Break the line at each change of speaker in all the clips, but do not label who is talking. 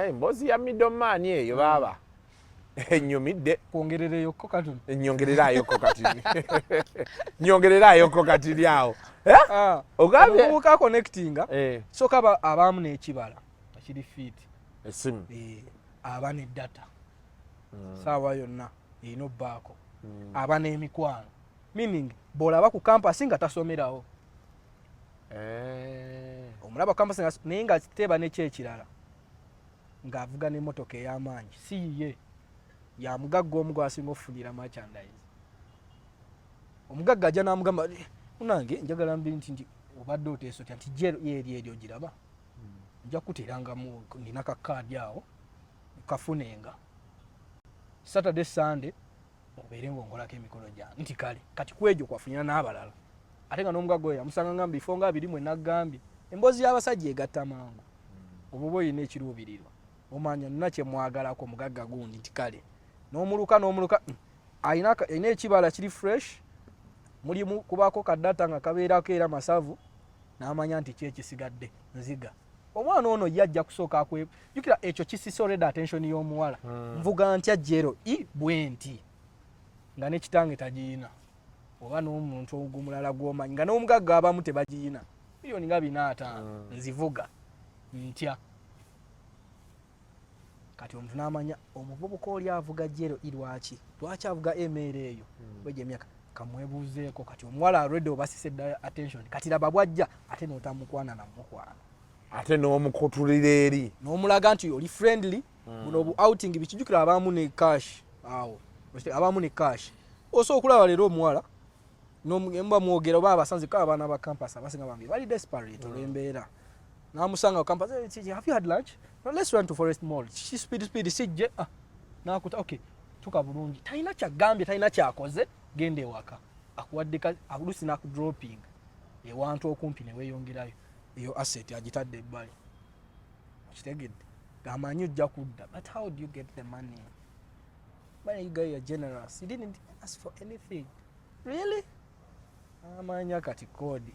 Emboozi ya middleman eyo baba. Enyumidde.
Kwongerereyokko katono.
Nyongererayokko kati. Nyongererayokko kati awo. Ogambye
omuvubuka connectinga. Soka abamu n'ekibala. Kiri fit.
Esimu.
Aba ne data. Saawa yonna erina obbaako. Aba n'emikwano. Meaning bw'olaba ku campus nga tasomerawo. Omulaba campus naye nga teeba n'ekyekirala. Ng'avuga n'emmotoka ey'amaanyi. Si ye. Ya mugagga omu gwasinga okufunira merchandise. Omugagga ajja n'amugamba munange njagala mbiri nti obadde oteeso nti jero eri ogiraba. Nja kuterangamu nina kakaadi awo kafunenga. Saturday Sunday obeere ng'ongolako emikolo gyange nti kale kati kwejo kwafunira n'abalala. Ate nga n'omugagga oyo yamusanga nga bifo nga 20 n'aggambye emboozi y'abasajja egatta mangu. Obuba oyina ekiruubirirwa. Omanya nina kye mwagalako omugagga gundi nti kale. N'omuluka ayina ekibala kiri fresh. Mulimu kubaako kadata nga kabeerako era masavu. N'amanya nti kyekisigadde nziga. Omwana ono yajja kusooka jukira ekyo kisisoreda attention y'omuwala. Nvuga ntya jero bwenti. Nga ne kitange tagiina. Oba n'omuntu ogumulala gw'omanyi nga n'omugagga abamu tebagiina. Milioni nga 4 nzivuga ntya. Kati omuntu n'amanya omuvubuka oli avuga jero lwaki avuga email eyo weje emyaka kamwebuuzeeko kati omuwala already obasise dda attention kati laba bwajja ate n'otamukwana namukwana
ate n'omukutulira eri
n'omulaga nti oli friendly buno obu outing bikijukira abamu ne cash awo abamu ne cash oso okulaba leero omuwala n'omugamba mwogera oba abasanze ka abaana ba campus abasinga bambi bali desperate olw'embeera n'amusanga ku campus have you had lunch? No, let's run to Forest Mall. She speed sijje nakuta okay tuka bulungi talina kyagambye talina kyakoze gende ewaka akuwadde abulusi naku dropping ewantu okumpi ne weeyongerayo eyo asset agitadde ebbali kitegedde gamanyi ojja kudda but how do you get the money? When you guys are generous, you didn't ask for anything. Really? Amanya kati kodi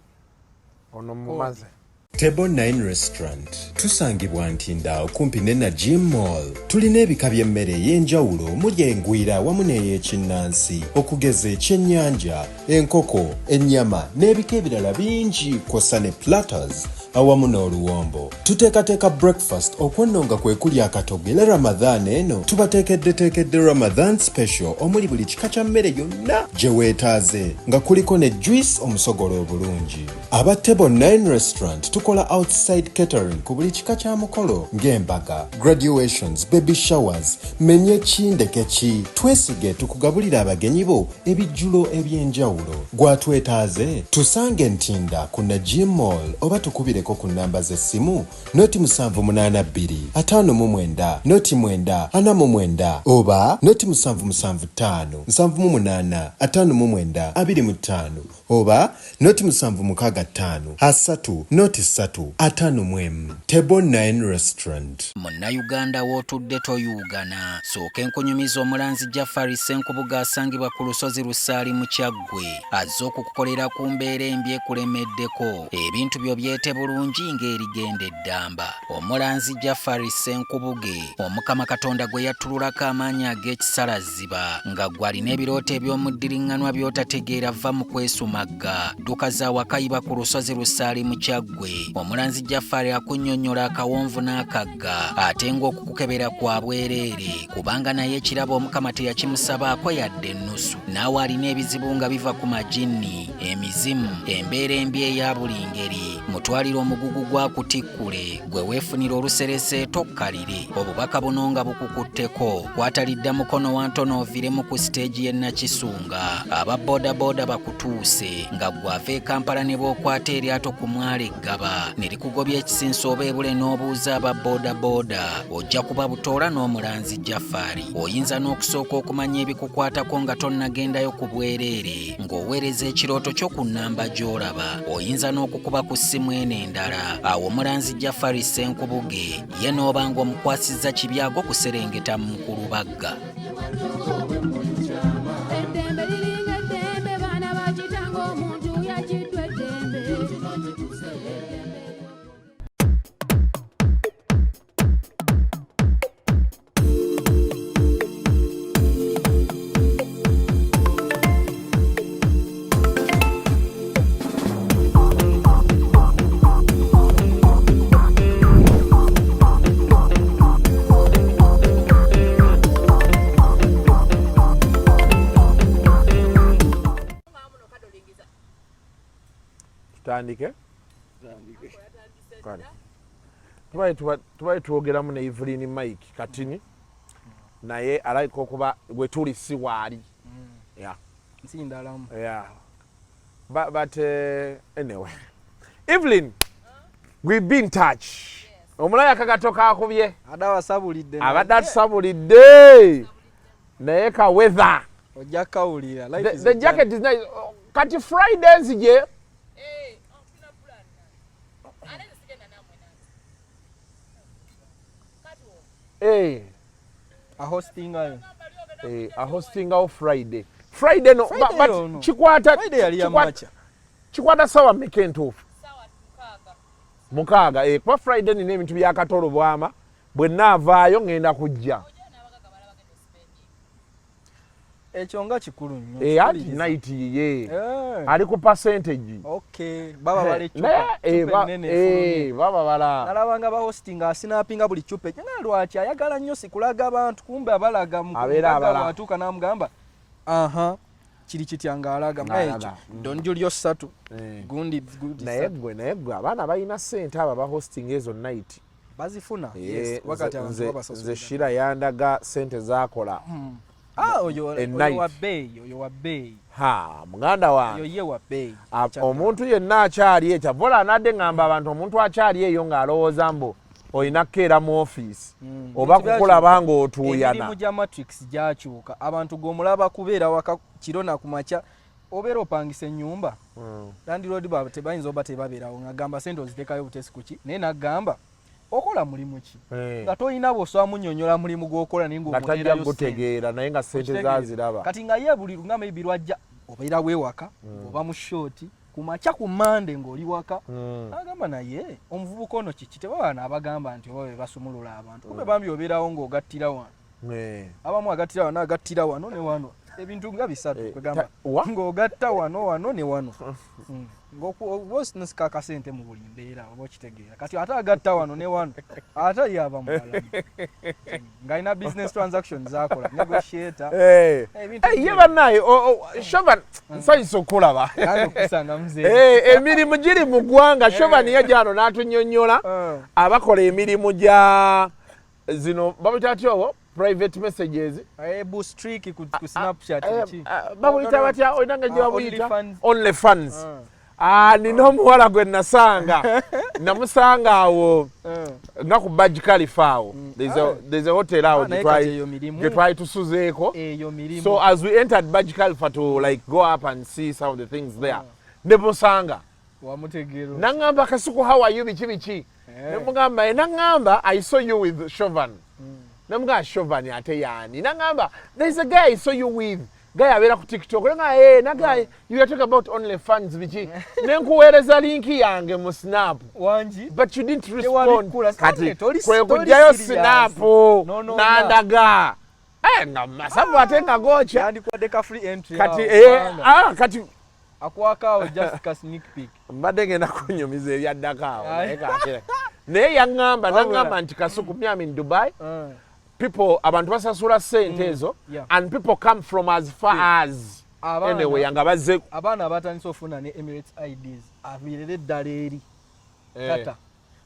ono mumaze.
Table 9 Restaurant tusangibwa Ntinda okumpi ne Najim Mall. Tulina ebika by'emmere ey'enjawulo muli engwira wamu n'eyekinnansi okugeza ekyennyanja, enkoko, ennyama n'ebika ebirala bingi kw'ossa ne platters awamu n'oluwombo. Tuteekateeka breakfast okwennonga kwe kuli akatogo era Ramadan eno tubateekeddeteekedde Ramadan special omuli buli kika kya mmere yonna gye weetaaze nga kuliko ne juice omusogolo obulungi. Aba Table 9 Restaurant tukola outside catering ku buli kika kya mukolo ng'embaga, graduations, baby showers, menye kindekeki. Twesige tukugabulira abagenyi bo ebijjulo eby'enjawulo. Gwatwetaaze tusange Ntinda ku Najim Mall oba tukubireko ku namba z'essimu noti 782 59 noti 9 49 oba noti 775 78 59 25 oba noti 765 3 noti 3 5 Table 9 Restaurant.
Munnayuganda w'otudde toyugana sooka enkunyumiza omulanzi Jafari Senkubuga asangibwa ku lusozi Lusaali mu Kyaggwe azze okukukolera ku mbeera embi ekulemeddeko ebintu byo byete bulungi ng'erigenda eddamba. Omulanzi Jafari Senkubuge Omukama Katonda gwe yattululako amaanyi ag'ekisalaziba nga gwalina ebirooto eby'omuddiringanwa by'otategeera va mu kwesumagga dduka za wakayiba ku lusozi Lusaali mu Kyaggwe. Omulanzi Jafari akunnyonnyola akawonvu n'akagga ate ng'okukukebera kwa bwereere kubanga naye ekirabo Omukama teyakimusabaako yadde ennusu. Naawe alina ebizibu nga biva ku majinni, emizimu, embeera embi eya buli ngeri. Mutwalire omugugu gwa kutikkule gwe weefunira oluserese tokkalire. Obubaka buno nga bukukutteko kwatalidda mukono wa ntono oviremu ku siteegi y'e Nakisunga. Aba bodaboda bakutuuse nga gwava e Kampala ne bw'okwata eryato ku mwala eggaba ne likugobya ekisinsa oba ebule n'obuuza aba bodaboda ojja kuba butoola n'omulanzi Jafari. Oyinza n'okusooka okumanya ebikukwatako nga tonnagendayo ku bwereere ng'oweereza ekirooto kyo ku nnamba gy'olaba. Oyinza n'okukuba ku ssimu eno endala. Awo omulanzi Jafari Senkubuge ye n'oba ng'omukwasizza kibyago kuserengeta mu Nkulubagga.
tutandike kale tubaye twogeramu ne Evelyn Mike katini naye alaika okuba gwe tuli si waali yeah
nsindalamu
yeah but anyway Evelyn we've been in touch omulaya kagato kakubye abadde asabulidde naye ka weather
ojja kawulira
the jacket is nice kati Fridays je
a hosting ayo
a hosting of Friday no but chikwata
Friday yali ya macha
chikwata sawa mekentofu mukaaga kwa Friday nine ebintu bya katolo bwama bwe navaayo ngenda kujja
ekyo nga kikulu nnyo
ati night ye ali ku percentage
okay baba bale chupa
baba bala
nalabanga ba hosting asinapinga buli chupa nga lwaki ayagala nnyo sikulaga abantu kumbe abalaga mu watuka namugamba aha kiri kityanga alaga ekyo Don Julius Satu gundi
naye gwe abaana balina sente aba ba hosting ezo night
bazifuna yes wakati abantu
babasosoza Shira yandaga sente zakola
oyo wa bay
ha muganda wange
oyo ye wa bay
omuntu yenna akyali ekya vola anadde ngamba abantu omuntu akyali eyo ng'alowooza mbu oyina kukeera mu office oba kukulaba nga otuuyana
emirimu gya matrix gyakyuka abantu gomulaba kubeera waka kirona ku makya obeera opangisa ennyumba landiroodi baba tebayinza oba tebabeerawo ng'agamba sente oziteekayo butesi kuki naye n'agamba okola mulimu ki nga toyina bw'osobola munnyonnyola mulimu gw'okola naye
ng'omuteerayo gutegeera naye nga sente zaziraba
kati nga ye buli nga maybe lwajja obeera weewaka oba mu shooti ku makya ku Mande ng'oli waka agamba naye omuvubuka ono kiki tebabaana abagamba nti oba be basumulula abantu kumbe bambi obeerawo ng'ogattira wano abamu agattira wano agattira wano ne wano ebintu nga bisatu kwegamba ng'ogatta wano ne wano ng'okuwosinosika akasente mu buli mbeera oba okitegeera kati ate agatta wano ne wano ate yaba mubalamu ng'alina business transactions zakola negotiator
ye bannaye Shovan nsanyusa okulaba emirimu giri mu ggwanga Shovan yajano n'atunnyonnyola abakola emirimu gya zino babita atyobo private messages
boost trick ku Snapchat
babuyita batya oyinanga gye babuyita only fans nina omuwala gwe nasanga namusanga awo nga ku Badge Khalifa awo there's a hotel awo gye twali tusuzeeko so as we entered Badge Khalifa to like go up and see some of the things there ne musanga nangamba Kasuku how are you biki nemugamba nangamba I saw you with Shovan namugamba Shovan ate yani nangamba there's a guy I saw you with guy abera ku TikTok nga na guy you are talking about only fans biki nenkuweereza linki yange mu Snap
wanji
but you didn't respond kati kwe kujayo Snap nandaga nga masabu ate nga gocha
andikwadde ka free entry
kati kati
akwakaawo just ka sneak peek
mbadde ngenda kunyumiza ebyaddakaawo naye yaŋŋamba naŋŋamba nti Kasuku myami in Dubai people abantu basasula sente ezo and people come from as far as anyway nga bazze
abaana abatandise ofuna ne Emirates IDs aviirire eddala eri tata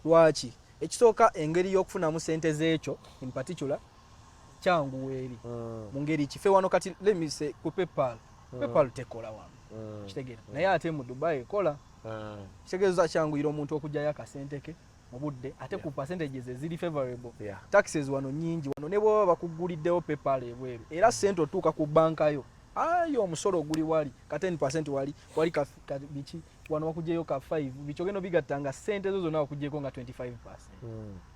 lwaki ekisooka engeri y'okufunamu sente z'ekyo in particular kyangu weeri mu ngeri kife wano kati let me say ku PayPal tekola wano kitegeera naye ate mu Dubai ekola kitegeeza kyanguyira omuntu okugyayo akasente ke mu budde ate ku percentages eziri favorable taxes wano nyingi wano ne bw'oba bakuguliddewo PayPal ebweru era sente otuuka ku banka yo omusolo oguli wali ka 10% wali ka biki wano wakugyeyo ka 5 bikyogeno bigattanga sente zo zonna wakugyeko nga 25%.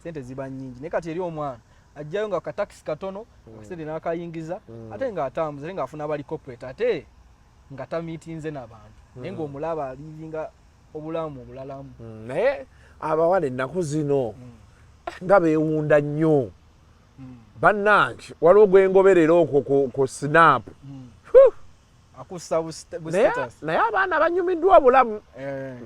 Sente ziba nyingi naye kati eri omwana ajjayo nga ka tax katono akasente n'akayingiza ate nga atambuza ate ng'afuna abali corporate ate nga tamiitinze n'abantu naye ng'omulaba alivinga obulamu obulalamu
naye abawala ennaku zino nga beewunda nnyo bannange waliwo gwengoberera okwo ku Snap
akussa bu status
naye abaana banyumiddwa obulamu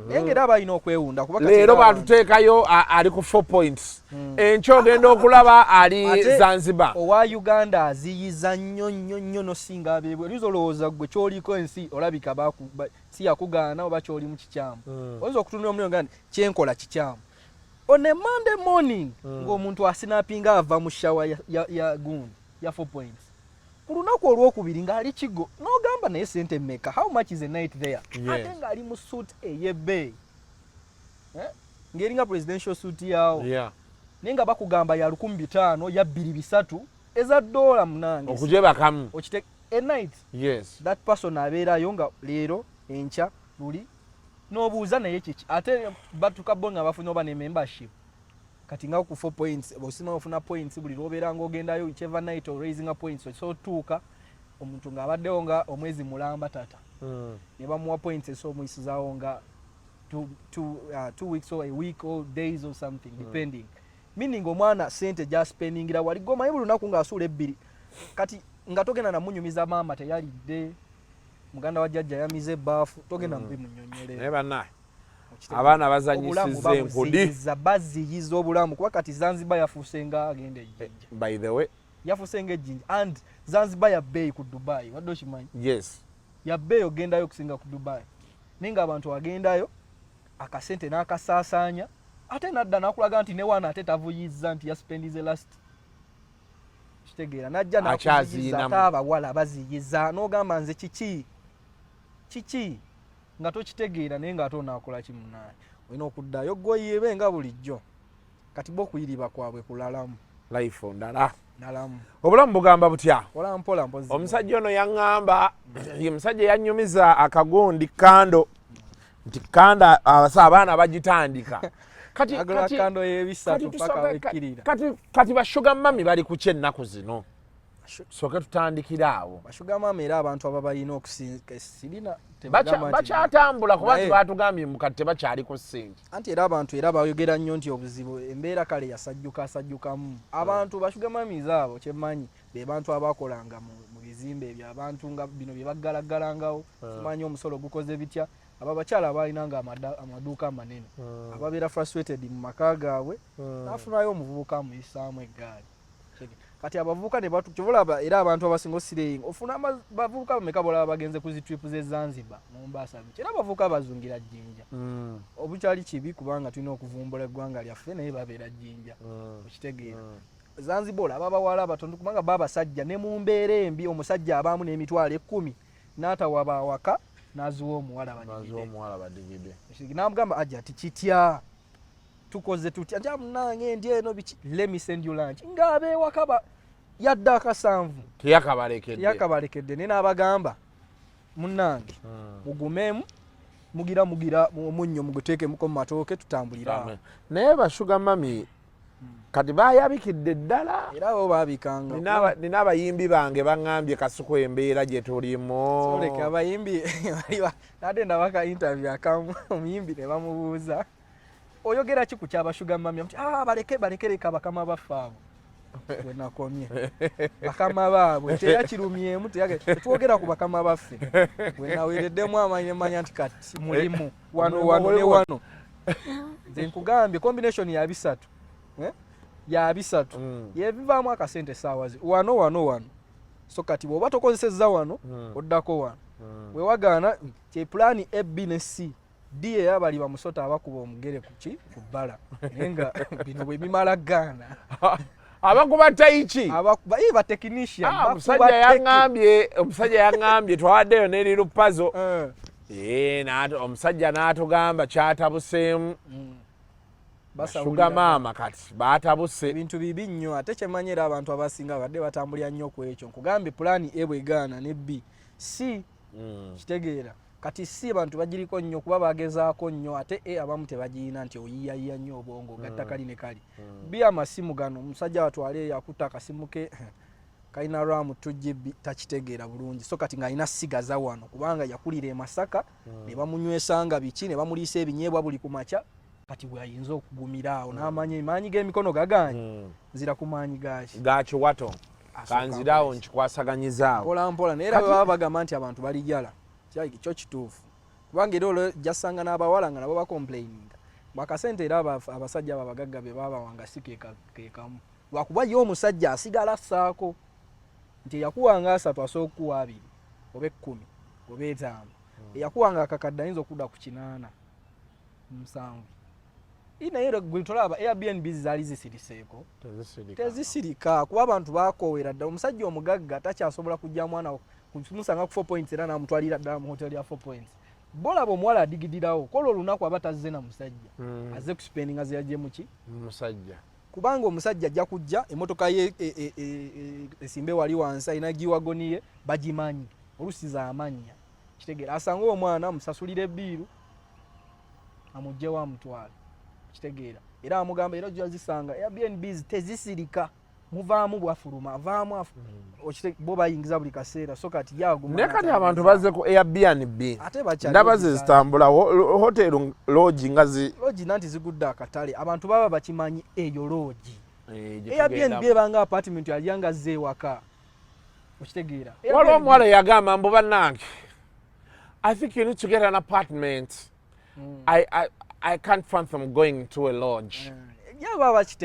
engera balina okwewunda kuba
leero batuteekayo ali ku 4 points enkyo ogenda okulaba ali Zanzibar
owa Uganda aziyiza nnyo nosinga abeebwe lizo lowooza gwe kyoliko ensi olabika si yakugaana oba kyoli mu kikyamu oyinza okutunula omuli Uganda kyenkola kikyamu on a Monday morning ng'omuntu asinapinga ava mu shawa ya gundi ya 4 points ku lunaku olwokubiri ng'ali kigo n'ogamba naye sente mmeka how much is a night there ate ng'ali mu suit ey'ebbeeyi ng'eringa presidential suit yawo naye nga bakugamba ya 1500 ya 2300 eza $9 munange
okugyebakamu
a night that person abeerayo nga leero enkya luli n'obuuza naye kiki ate batukabo nga bafunye oba ne membership kati nga ku 4 points bosima ofuna points buli lwobeera ng'ogendayo whichever night or raising a points so tuuka omuntu ng'abaddewo nga omwezi mulamba tata ne bamuwa points so omuyisizaawo nga 2 weeks or a week or days or something depending meaning omwana sente gyaspeningira wali gomanyi buli lunaku ng'asuula ebbiri kati nga togenda namunyumiza maama teyalidde muganda wa jjajja yamize ebbaafu togenda mubimunyonyolera
naye bannaye abaana bazanyisiza enkudi
baziyiza obulamu kuba kati Zanzibar yafuuse nga agenda ejjinja
by the way
yafuuse nga ejjinja and Zanzibar yabbeeyi ku Dubai wadde okimanyi yabbeeyi ogendayo okusinga ku Dubai naye nga abantu agendayo akasente n'akasaasaanya ate nadda nakulaga nti ne wana ate tavuyizza nti yaspendize last kitegeera najja nakuziyiza ate abawala baziyiza n'ogamba nze kiki nga tokitegeera naye nga ate onaakola kimunaye olina okuddayo gwoyiibe nga bulijjo kati bo okuyiriba kwabwe kulalamu
life ndala
nalamu
obulamu bugamba butya
polampola mpozi
omusajja ono yaŋŋamba ye musajja yanyumiza akagondi kando nti kanda abaana bagitandika kati bashuga mami bali ku kyennaku zino soke tutandikira awo
bashuga mami era abantu ababalina okusinga
bakyatambula kuba batugambye mukati tebakyali ku ssente
anti era abantu era bayogera nnyo nti obuzibu embeera kale yasajjukamu abantu bashuga mami zaabo kyemmanyi be bantu abakolanga mu bizimbe ebyo abantu nga bino bye baggalaggalangawo simanyi omusolo gukoze bitya ababakyala abalinanga amaduuka amanene ababeera frustrated mu maka gaabwe nafunayo omuvubuka amuyisaamu eggaali kati abavubuka ne batukibulaba era abantu abasinga osireyinga ofuna bavubuka bameka bolaba bagenze ku zitripu ze Zanzibar Mombasa era abavubuka bazungira jjinja obukyali kibi kubanga tulina okuvumbula eggwanga lyaffe naye babeera jjinja okitegeera Zanzibar olaba abawala abatondo kubanga babasajja ne mu mbeera embi omusajja abaamu n'emitwalo 10 n'atawa bawaka nazuwa omuwala
badigide
namugamba ajja tikitya tukoze tutya nti munange ndi eno biki let me send you lunch ng'abeewaka yadda akasanvu teyakabalekedde naye n'abagamba munnange mugumeemu mugira omunnyo muguteekemuko mu matooke tutambulira
naye bashuga mami kati bayabikidde ddala
era bo babikanga
nina abayimbi bange baŋŋambye kasuku embeera gye tulimu
soleka abayimbi nadde ndabaka interview akamu omuyimbi ne bamubuuza oyogera ki ku kyabashuga mami nti balekereka bakama baffe abo we nakomye bakama baabwe teyakirumyemu tetwogera ku bakama baffe we naweereddemu amanya nti kati mulimu wano ne wano nze nkugambye combination ya bisatu ya bisatu yebivaamu akasente saawa wano so kati bw'oba tokozesezza wano oddako wano wewagaana kyepulaani AB ne C D eyabali bamusota abakuba omugere ku bbala naye nga bino bwe bimala gaana
abakuba taiki
ba technician
omusajja yaŋŋambye twawaddeyo n'eri lupazo omusajja n'atugamba kyatabuseemu bashuga maama kati batabuse
ebintu bibi nnyo ate kyemanyira abantu abasinga badde batambulira nnyo ku ekyo nkugambye pulaani E bwegaana ne B C kitegeera kati C abantu bagiriko nnyo kuba bagezaako nnyo ate E abamu tebagirina nti oyiyayiya nnyo obwongo gatta kali ne kali B amasimu gano omusajja watwale yakutta akasimu ke kalina RAM 2GB takitegeera bulungi so kati ng'alina sigaza wano kubanga yakulira e Masaka ne bamunywesanga biki ne bamuliisa ebinyeebwa buli ku makya kati bwayinza okugumira awo n'amanyi maanyi g'emikono gaganye nzira ku maanyi
gaki wato kanzirawo nkikwasaganyizaawo
mpola naye era baba bagamba nti abantu balijala kyo kituufu kubanga era olwo jasanga n'abawala nga nabo bakomplaininga bakasente era abasajja babagagga be babawanga si kekamu lwakuba ye omusajja asigala assaako nti eyakuwanga 3 asooka okuwa 2 oba 10 oba 5 eyakuwanga akakadde ayinza okudda ku 8 7 naye gwe tolaba Airbnb zaali zisiriseeko tezisirika kuba abantu bakoowera ddala omusajja omugagga takyasobola kujja mwana kumusanga ku 4 points era namutwalira ddala mu hoteli ya 4 points bolaba omuwala adigidirawo kola olunaku aba tazze na musajja azze kuspendinga ziyajje muki musajja kubanga omusajja ajja kujja emotoka ye esimbe wali wansi ayina giwagoniye bagimanyi olusiza amanya kitegeera asanga omwana musasulire ebbiiru amugye wa mutwala kitegeera era amugamba era jja zisanga Airbnb tezisirika muvaamu bwafuluma avaamu bo bayingiza buli kaseera so kati yaguma
ne kati abantu bazze ku Airbnb ndaba zitambula hotel lodge ngazi
lodge nanti zigudde akatale abantu baba bakimanyi eyo lodge Airbnb ebanga apartment yaliyanga zeewaka okitegeera
waliwo omuwala yagamba mbu bannange I think you need to get an apartment I can't fathom going to a lodge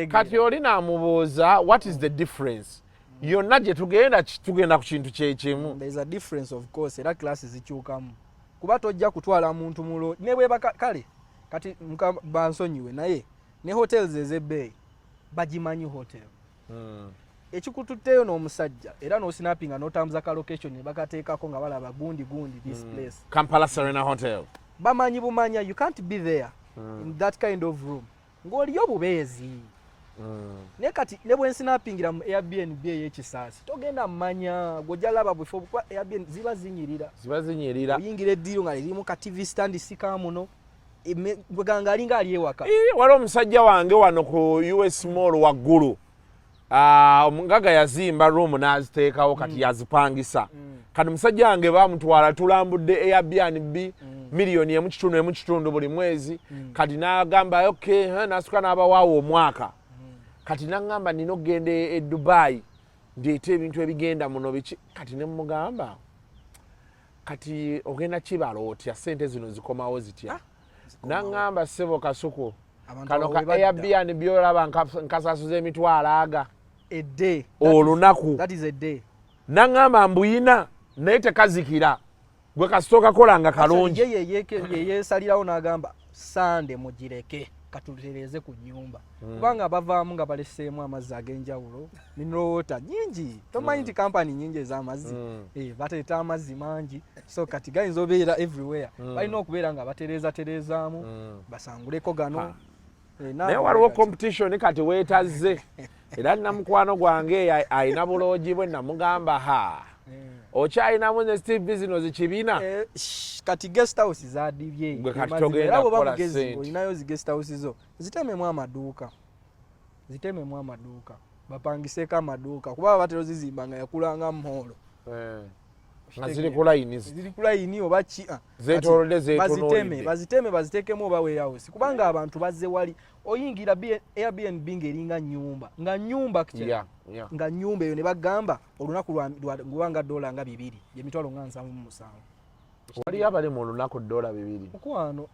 kati oli naamubuuza what is the difference yonna gye tugenda ku kintu kyekimu
there is a difference of course era class zikyukamu kuba tojja kutwala muntu mulo ne bwe kale kati bansonyiwe naye ne hotels ez'ebbeeyi bagimanyi hotel ekikututteyo n'omusajja era n'osinappinga n'otambuza ka location ne bakateekako nga balaba gundi this place
Kampala Serena Hotel
bamanyi bumanya you can't be there in that kind of room ng'oliyo bubeezi ne kati ne bwe nsinappingira mu Airbnb ey'ekisaasi togenda mmanya gw'ojja laba before kuba Airbnb ziba zinyirira oyingira eddiiro nga lirimu ka TV stand sika muno bweganga alinga ali ewaka
waliwo omusajja wange wano ku US Mall waggulu omugaga yazimba room n'aziteekawo kati yazipangisa kati musajja wange bamutwala tulambudde Airbnb miliyoni emu kitundu buli mwezi kati n'agamba okay n'asuka n'abawaawo omwaka kati n'agamba nina okugenda e Dubai ndeeta ebintu ebigenda muno biki kati ne mugamba kati ogenda kibala otya sente zino zikomawo zitya n'agamba ssebo kasuku kano ka Airbnb olaba nkasasuza emitwalo aga
a day
olunaku
that is a day
n'agamba mbuyina naye tekazikira gwe kasooka kolanga kalungi
ye salirawo n'agamba sande mugireke katutereze ku nyumba kubanga bavaamu nga baleseemu amazzi ag'enjawulo mineral water nyingi tomanyi nti kampani nyingi ez'amazzi bateeta amazzi mangi so kati gayinza obeera everywhere balina okubeera nga batereezaamu basanguleko gano
naye waliwo competition kati weetazze era namukwano gwange ayina buloogi bwe namugamba okyayinamu ne Steve Business kibina
kati guest house zadibye
gwe kati togenda kukola sente
olinayo zi guest house zo zitememu amaduuka bapangiseeko amaduuka kuba batero zizimba nga yakulanga muholo
nga ziri ku layini
oba ki baziteme baziteekemu oba warehouse kubanga abantu bazze wali oyingira Airbnb ng'eringa nyumba nga nyumba nga nyumba eyo ne bagamba olunaku lwanga $2 nga 2 emitwalo nga 7 mu 7
wali abali mu lunaku $2
okwano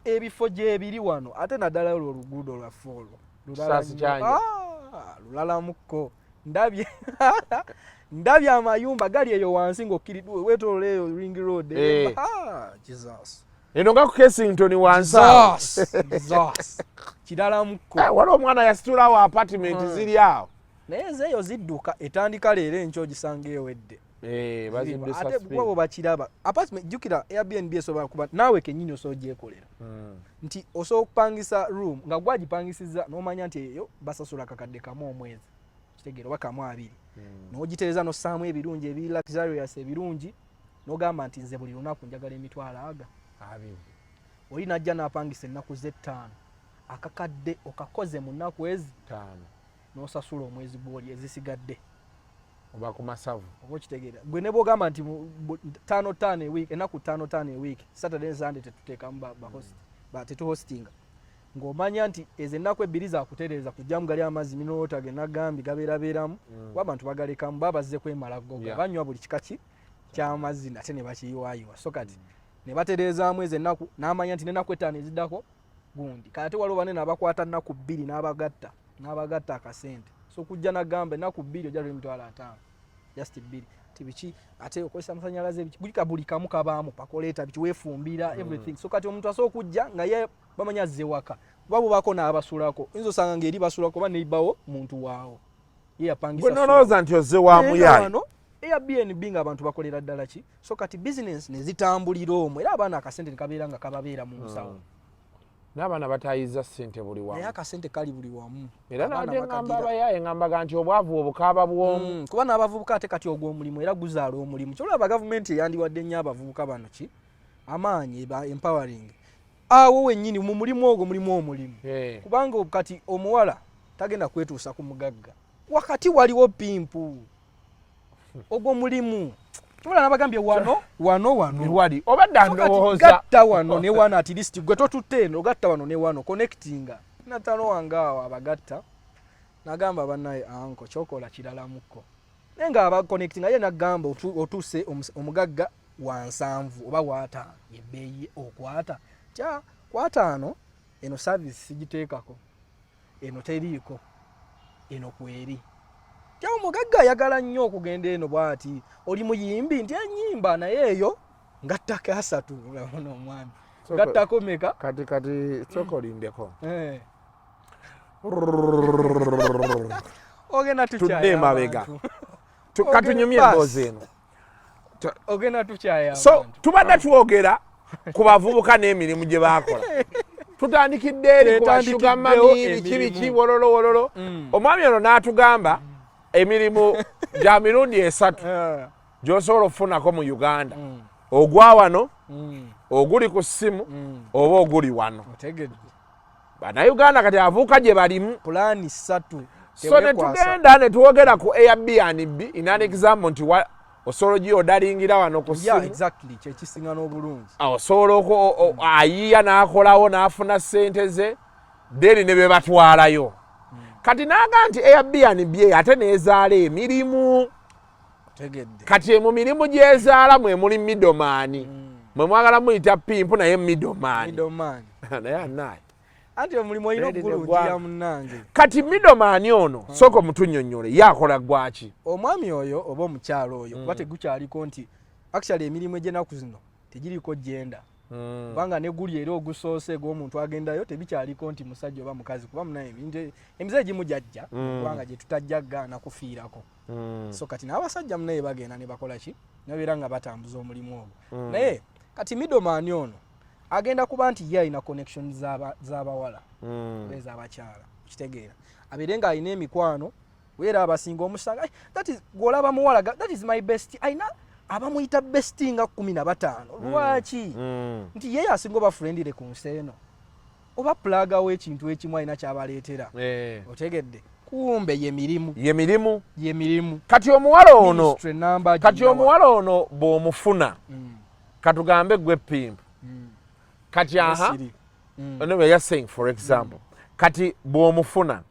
ebifo gyebiri wano ate naddala olwo oluguudo lwa folo lulalamuko ndabye amayumba gali eyo wansi ng'okkiridde weetoolola eyo ring road Jesus
eno nga ku Kensington wansi
kiralamuko
waliwo omwana yasitulawo apartment ziri awo
naye ezeeyo zidduka etandika leero enkyo ogisanga ewedde ate bwabo bakiraba apartment jjukira Airbnb esobola kuba naawe kennyini osobola gyekolera nti osobola okupangisa room nga gwagipangisiza n'omanya nti eyo basasula kakadde kamu omwezi kitegeera oba kamu 2 n'ogitereeza n'ossaamu ebirungi ebiri luxurious ebirungi n'ogamba nti nze buli lunaku njagala emitwalo aga 2 oli najja n'apangisa ennaku ze5 akakadde okakoze mu nnaku ezi
5
n'osasula omwezi gw'oli ezisigadde
oba ku masavu
oba okitegeera gwe ne bw'ogamba nti 5 a week ennaku 5 a week Saturday and Sunday tetuteekamu tetuhostinga ng'omanya nti ezo ennaku ebbiri zaakutereeza kujjamu gali amazzi mineral genagambi gabeerabeeramu kuba abantu bagalekamu baba bazze kwemala goga banywa buli kikaki ky'amazzi ate ne bakiyiwaayiwa so kati ne batereezaamu ezo ennaku n'amanya nti n'ennaku ettaano eziddako gundi kati ate waliwo banene abakwata nnaku bbiri n'abagatta akasente so kujja nagamba ennaku bbiri ojja emitwalo 5 just bbiri tibiki ate okozesa amasannyalaze buli kamu kabaamu pakoleeta biki weefumbira everything so kati omuntu asobola okujja nga ye bamanya azze waka kuba bubako n'abasulako oyinza osanga ng'eri basulako oba neibawo muntu waawo ye yapangisa
bwe nolowooza nti ozze wa muyayi
Airbnb nga abantu bakolera ddala ki so kati business ne zitambulira omwo era abaana akasente ne kabeera nga kababeera mu nsawo
n'abaana batayiza ssente buli wamu
naye akasente kali buli wamu
era nabye ngamba abayaye ngambaga nti obwavu obukaaba bw'omu
kuba n'abavubuka ate kati ogw'omulimu era guzaala omulimu kyolaba gavumenti eyandiwadde nnyo abavubuka bano ki amaanyi empowering awo wennyini mu mulimu ogwo mulimu omulimu kubanga kati omuwala tagenda kwetuusa ku mugagga wakati waliwo pimpu ogwo mulimu tubala nabagambye wano
wali obadde ndowooza
gatta wano ne wano at least gwe totutte eno gatta wano ne wano connectinga natalo wange awo abagatta nagamba bannaye anko kyokola kirala mukko naye nga abaconnectinga ye nagamba otuuse omugagga wa 7 oba wa5 yebbeeyi okwata tya kwataano eno service sigiteekako eno teriiko eno kweri tya omugagga ayagala nnyo okugenda eno bw'ati oli muyimbi nti ennyimba naye eyo ngattako 3 olabona omwami ngattako meka
kati soka olindeko
ogenda
tudde emabega katunyumye emboozi eno
ogenda tukyaya
so tubadde twogera ku bavubuka n'emirimu gye baakola tutandikidde eri ku bashugamami biki wololo omwami ono n'atugamba emirimu gya mirundi 3 gy'osobola okufunako mu Uganda ogwa wano oguli ku ssimu oba oguli wano bannayuganda kati avuuka gye balimu
pulaani 3
so ne tugenda ne twogera ku Airbnb in an example nti osobola gyodalingira wano ku ssimu
exactly kyekisinga n'obulungi
osobola ayiiya n'akolawo n'afuna ssente ze deni ne be batwalayo kati naga nti Airbnb ate nezaala emirimu kati mu mirimu gyezaala mwe muli middleman mwe mwagala muyita pimpu naye middleman naye anaye
anti omulimu olina okugulungira munnange
kati middleman ono sooka omutunnyonnyole yakola gwaki
omwami oyo oba omukyalo oyo kuba tegukyaliko nti actually emirimu egy'ennaku zino tegiriko genda kubanga ne guli era ogusoose gw'omuntu agendayo tebikyaliko nti musajja oba mukazi kuba munaye emize egimu jajja kubanga gye tutajja gaana kufiirako so kati n'abasajja munaye bagenda ne bakola ki nabeera nga batambuza omulimu ogwo naye kati middleman ono agenda kuba nti ye alina connection z'abawala ez'abakyala kitegeera abeere nga alina emikwano weera abasinga omusanga that is gw'olaba muwala that is my best alina abamuyita besti nga 15 lwaki nti yeye asinga oba friendire ku nsi eno oba plagawo ekintu ekimu alina kyabaleetera otegedde kumbe ye mirimu
kati omuwala ono bw'omufuna katugambe gwe pimpu kati we are saying for example kati bw'omufuna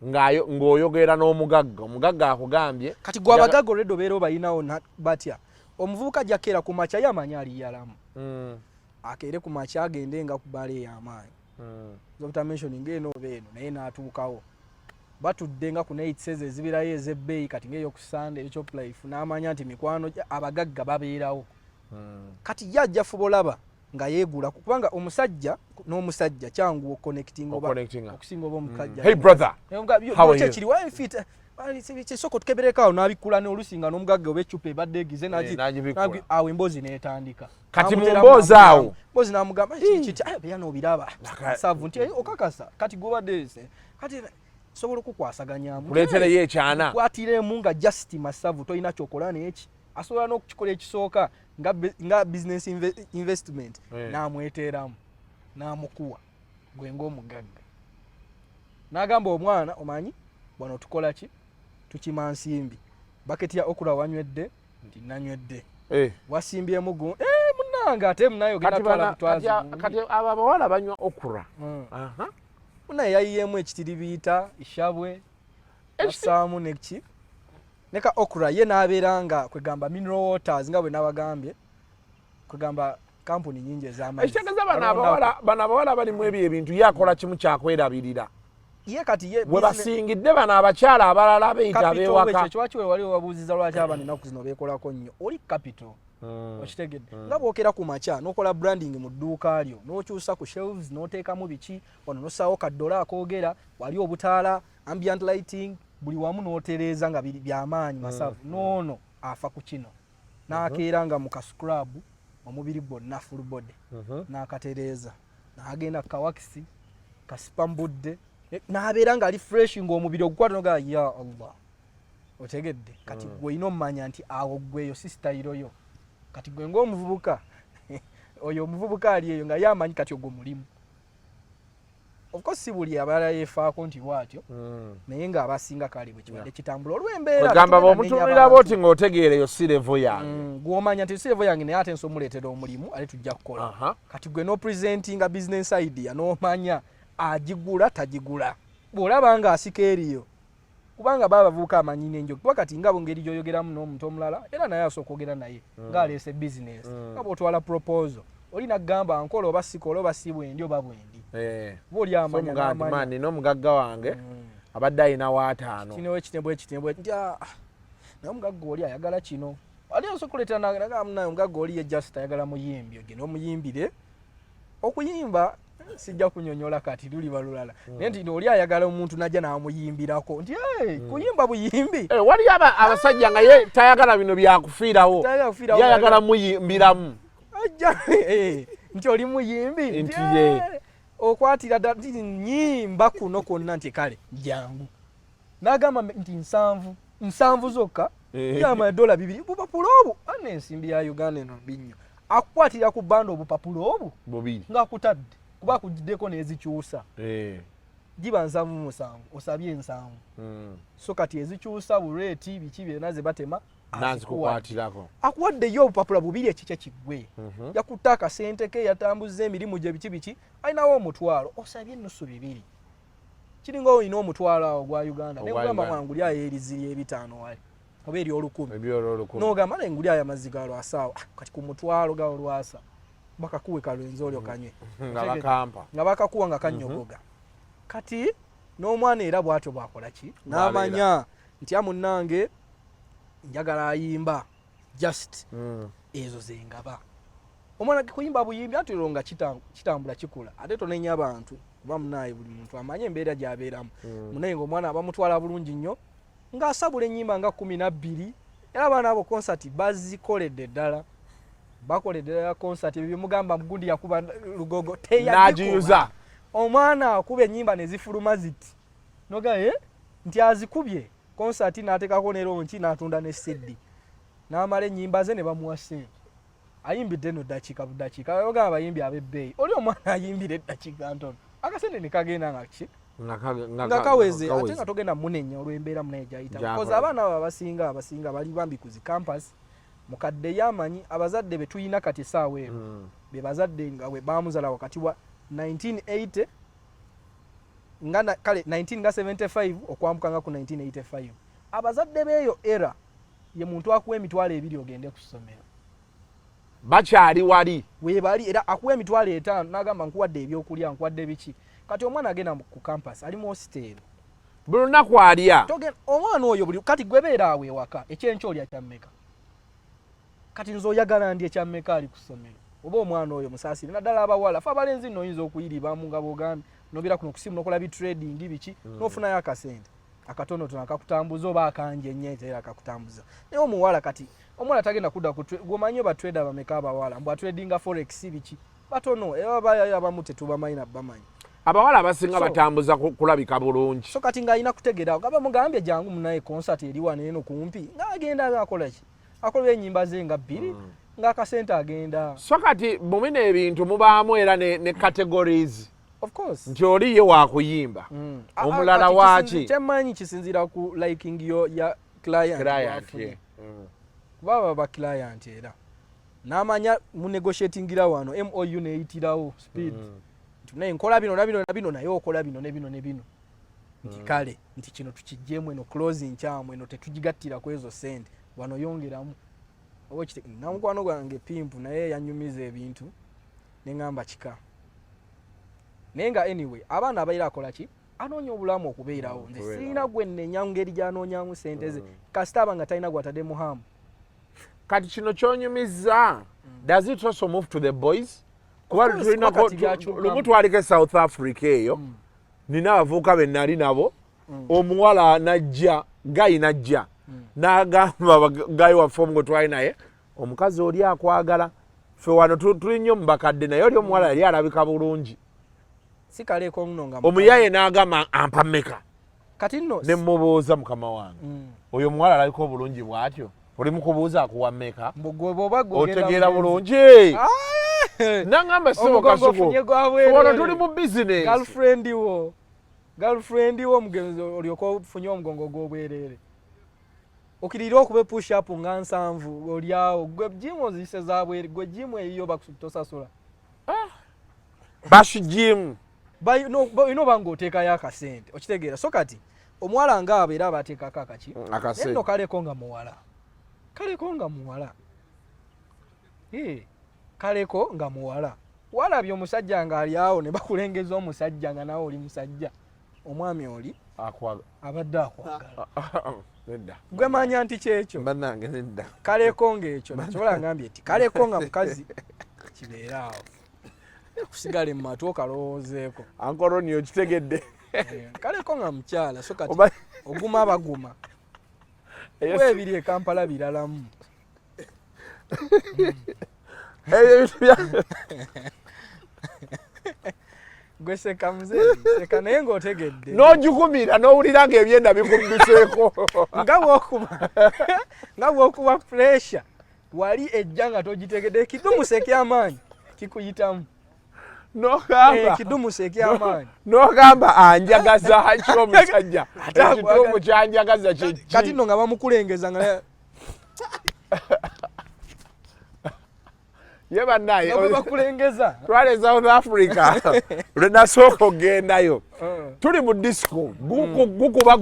ng'oyogera n'omugagga omugagga akugambye
kati gwe abagagga olwedde obeera obayinawo batya omuvubuka jakeera ku makya yamanya aliyalamu akeere ku makya agende nga ku bbaala ey'amaanyi zobutamentioning eno oba eno naye n'atuukawo batudde nga ku nights ezibirayo ez'ebbeeyi kati ng'eyo ku Sunday eky'oplife n'amanya nti mikwano abagagga babeerawo kati ye ajja fuba olaba nga yeegula kubanga omusajja n'omusajja kyangu connecting oba okusinga oba omukajja
hey brother how are you
kiri wa fit soko tukebereka n'abikula n'olusinga n'omugagga oba eccupa ebadde egize awo emboozi n'etandika
kati mu mboozi awo
mboozi n'amugamba kiti beera n'obiraba savu nti okakasa kati gobadde kati sobola okukwasaganyamu
kuleetereyo ekyana
kwatiremu nga just masavu tolina kyokola n'eki asobola n'okukikola ekisooka nga business investment n'amweteramu n'amukuwa gwe ng'omugagga n'agamba omwana omanyi bwano tukola ki tukima nsimbi baketi ya okula wanywedde nti nanywedde wasimbyemu munange munange ate munayo genda twala mutwazi
kati abo abawala banywa okura
munaye yayiyemu ekitiri biyita ishabwe asaamu neki neka okura ye n'abeeranga kwegamba mineral waters nga bwe nabagambye kwegamba kampuni nyingi ez'amazzi
ekitegeeza bano abawala balimu ebyo ebintu yakola kimu kyakwerabirira
ye kati ye
bwe basingidde bano abakyala abalala beeyita ab'ewaka
kiwakiwe wali wabuuziza lwaki abantu ennaku zino beekolako nnyo oli capital okitegedde nga bwokera ku makya n'okola branding mu dduuka lyo n'okyusa ku shelves n'oteekamu biki wano n'ossaawo kaddola akoogera wali obutaala ambient lighting buli wamu n'otereeza nga byamaanyi masavu noono afa ku kino n'akeera nga mu kascrab omubiri gwonna full body n'akatereeza n'agenda kawakisi kasipambudde n'abeera nga ali fresh ng'omubiri ogukwata noga ya Allah otegedde kati gwe olina omumanya nti awo gweyo si sitayiro yo kati gwe ng'omuvubuka oyo omuvubuka ali eyo nga yamanyi kati ogwo mulimu of course si buli abalala yeefaako nti bwatyo naye ng'abasinga kale bwe kibadde kitambula olw'embeera
kwegamba bw'omutunulira bw'oti ng'otegeereyo si levo yange
gw'omanya nti si levo yange naye ate nsi omuleetera omulimu ate tujja kukola kati gwe n'opresentinga business idea n'omanya agigula tagigula bw'olaba ng'asika eriyo kubanga baba bavubuka amanyi n'enjogo kuba kati nga bwengeri gy'oyogeramu n'omuntu omulala era naye asooka okwogera naye ng'aleese business nga bw'otwala proposal olina kugamba nkola oba sikola oba si bwendi oba bwendi bw'oli amanya n'amanya
nina omugagga wange abadde alina waataano
kinewo ekitembwe nti naye omugagga oli ayagala kino ali asooka okuleetera naye omugagga oli ye just ayagala muyimbi ogenda omuyimbire okuyimba sijja kunyonyola kati luli balulala naye nti oli ayagala omuntu najja n'amuyimbirako nti kuyimba buyimbi
wali abasajja nga ye tayagala bino byakufiirawo yayagala muyimbiramu
nti oli muyimbi
nti ye
okwatira ddala nyimba kuno kwonna nti kale jangu n'agamba nti nsanvu zokka yamanya $2 bupapula obu ana ensimbi ya Uganda eno binnyo akukwatira ku bbanda obupapula obu
bubiri
ng'akutadde kuba kugiddeko n'ezikyusa giba 7 osabye 7 so kati ezikyusa bureeti biki byonna ze batema
nazikukwatirako
akuwaddeyo obupapula bubiri ekikye kiggwe yakutta akasente ke yatambuza emirimu gye biki alinawo omutwalo osabye ennusu 2 kiringa olina omutwalo awo gwa Uganda negamba mwanguli ayo eriziri 5 wali oba eri 10 n'ogamba naye nguli ayo amazzi ga lwasaawa kati ku mutwalo gawo lwasa bakakuwe kalwenzi olyo kanywe nga bakakuwa nga kanyogoga kati n'omwana era bwatyo bwakola ki n'amanya nti amunnange njagala ayimba just ezo zengaba omwana kuyimba buyimbi atero nga kitambula kikula ate tonenya abantu kuba munaye buli muntu amanye embeera gy'abeeramu munaye ng'omwana abamutwala bulungi nnyo ng'asabula ennyimba nga 12 era abaana abo konsati bazikoledde ddala bakoledde ddala konsati ebyo mugamba mugundi yakuba lugogo
teyagiyuza
omwana akuba ennyimba ne zifuluma ziti noga nti azikubye konsati n'ateekako ne ronki n'atunda ne CD n'amala ennyimba ze ne bamuwa ssente ayimbidde no ddakiika buddakiika ogamba abayimbi ab'ebbeeyi oli omwana ayimbire eddakiika ntono akasente ne kagenda nga kaweze ate nga togenda munenya olw'embeera munaye gyayita koza abaana abo abasinga bali bambi ku zi campus mukadde yamanyi abazadde be tuyina kati saawa eno be bazadde nga bwe baamuzala wakati wa 1980 ngana kale 1975 okwambuka nga ku 1985 abazadde beeyo era ye muntu akuwa emitwalo 2 ogende ku ssomero
bakyali wali
weebali era akuwa emitwalo 5 n'agamba nkuwadde ebyokulya nkuwadde biki kati omwana agenda ku campus ali mu hostel
buli lunaku alya
omwana oyo buli kati gwebeera awo ewaka ekyenkyo olya kyammeka kati nze oyagala ndi ekyammeka ali ku ssomero oba omwana oyo musaasire naddala abawala fe abalenzi nno oyinza okuyiribamu nga bwogambye nobira kuno kusimu nokola bitrading biki n'ofunayo akasente akatonotono akakutambuza oba akanje ennyo era akakutambuza naye omuwala kati omuwala tagenda kudda gwomanyi oba trader bameka abawala mbw atradinga forex biki batono era abamu tetubamanyi nabamanyi
abawala abasinga batambuza kulabika bulungi
so kati ng'alina kutegeera gaba mugambye jangu munaye concert eri wano eno kumpi ng'agenda akola ki akola ennyimba ze nga 2 ng'akasente agenda
so kati mumina ebintu mubaamu era ne categories
of course
nti oli ye wakuyimba omulala waki
kyemanyi kisinzira ku liking yo ya client kuba baba client era n'amanya mu negotiatingira wano MOU neeyitirawo speed naye nkola bino na bino naye okola bino ne bino ne bino nti kale nti kino tukijjemu eno closing kyamu eno tetugigattira ku ezo sente wano yongeramu oba namukwano gwange pimpu naye yanyumiza ebintu neŋŋamba kika naye nga anyway abaana abaira akola ki anoonya obulamu okubeerawo nze sirina gwe nnenya ngeri gy'anoonyamu sente ze kasita aba nga talina gwatadde muhamu
kati kino kyonyumiza does it also move to the boys kuba lumu twaliko South Africa eyo nina abavubuka be nali nabo omuwala najja gayi najja n'agamba gayi waffe omu gwe twali naye omukazi oli akwagala ffe wano tuli nnyo mu bakadde naye oli omuwala yali alabika bulungi
sikaleko nno nga
omuyaye n'agamba ampa mmeka
kati nno
ne mmubuuza mukama wange oyo omuwala alabika obulungi bw'atyo oli mu kubuuza akuwa mmeka otegeera bulungi nangamba sibo kasuko wano tuli mu bizinesi
girlfriend wo mugenzi olyoka ofunye omugongo gw'obwereere okirira okuba push up nga 7 olyawo gwe jimu zise zabwe gwe jimu eyo bakusasula
bashi jimu
ino bango oteekayo akasente okitegeera so kati omuwala nga abeera abateekako akaki nno kaleko nga muwala kaleko nga muwala walabye omusajja nga ali awo ne bakulengeza omusajja nga nawe oli musajja omwami oli abadde akwagala
nedda
gwe manya nti kyekyo
bannange nedda
kaleko ng'ekyo nakyobola ngambye nti kaleko nga mukazi kibeera awo kusigale mu matu okalowoozeeko
ankoroni okitegedde
kaleko nga mukyala so kati oguma baguma webiri e Kampala biralamu gwe seka muzee seka naye ng'otegedde
n'ogikumira n'owulira ng'ebyenda bikudduseeko
nga bw'okuba pressure wali ejja nga togitegedde ekidumu eky'amaanyi kikuyitamu ekidumu eky'amaanyi
n'ogamba anjagaza ki omusajja ekitumu kyanjagaza kyeki
kati nno nga bamukulengeza nga
ye bannaye
bakulengeza
twale South Africa lwe nasooka ogendayo tuli mu disco gukuba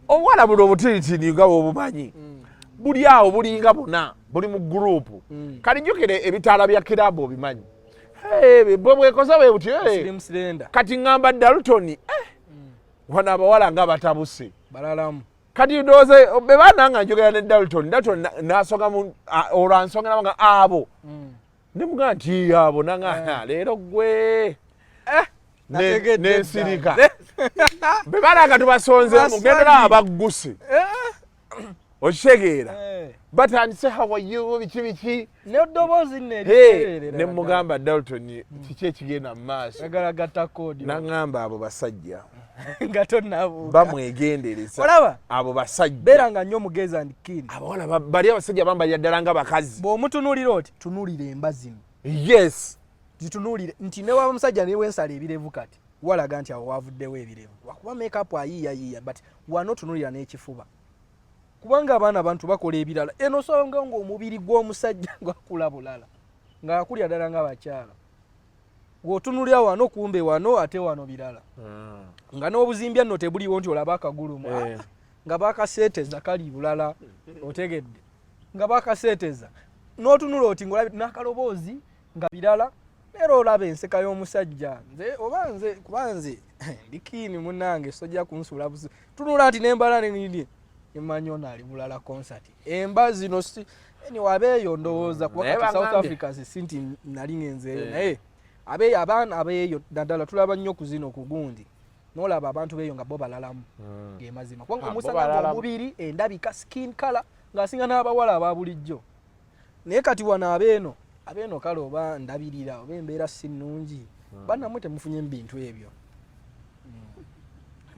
obwala buno obutiritini nga bwobumanyi buli awo bulinga buna buli mu gurupu kati jjukire ebitaala bya kirabu obimanyi bwe bwekoza bwe buti kati ŋŋamba Dalton wano abawala nga batabuse
balalamu
kati ndowooza be baana nga njogera ne Dalton n'asonga olwansongeramu nga abo ne mugamba nti abo nanga leero gwe n'ensirika be baana nga tubasonzeemu gendera abagguse okitegeera batandise hawayo biki
n'eddoboozi
ne mugamba Dalton kiki ekigenda mu maaso n'aŋŋamba abo basajja
nga tonnabuuka
bamwegendereza
olaba
abo basajja
beera nga nnyo omugezi andikiri
abawala bali abasajja bambalira ddala nga bakazi
bw'omutunuulira oti tunuulira emba zino
yes
zitunuulire nti ne waba omusajja ne wensala ebirevu kati walaga nti awo wavuddewo ebirevu wakuba makeup ayiiyayiiya but wano tunuulira n'ekifuba kubanga abaana abantu bakola ebirala eno songa ng'omubiri gw'omusajja gwakula bulala ng'akulya ddala nga bakyala gwotunulira wano kumbe wano ate wano birala nga n'obuzimbya nno tebuliwo nti olaba akagulumu nga bakaseeteza kali bulala otegedde nga bakaseeteza n'otunula oti n'akaloboozi nga birala era olaba enseka y'omusajja nze kuba nze ndikiini munnange sojja kunsuula busi tunula nti n'embala nenindi emanyi ono ali bulala concert emba zino wabeeyo ndowooza kuba South Africa sinti nali ngenzeeyo naye abaana abeeyo naddala tulaba nnyo ku zino ku gundi n'olaba abantu beeyo nga bo balalamu ng'emazima kubanga omusanga omubiri endabika skin color ng'asinga n'abawala aba bulijjo naye kati wano abeeno kale oba ndabirira oba embeera si nnungi bannamwe temufunye mu bintu ebyo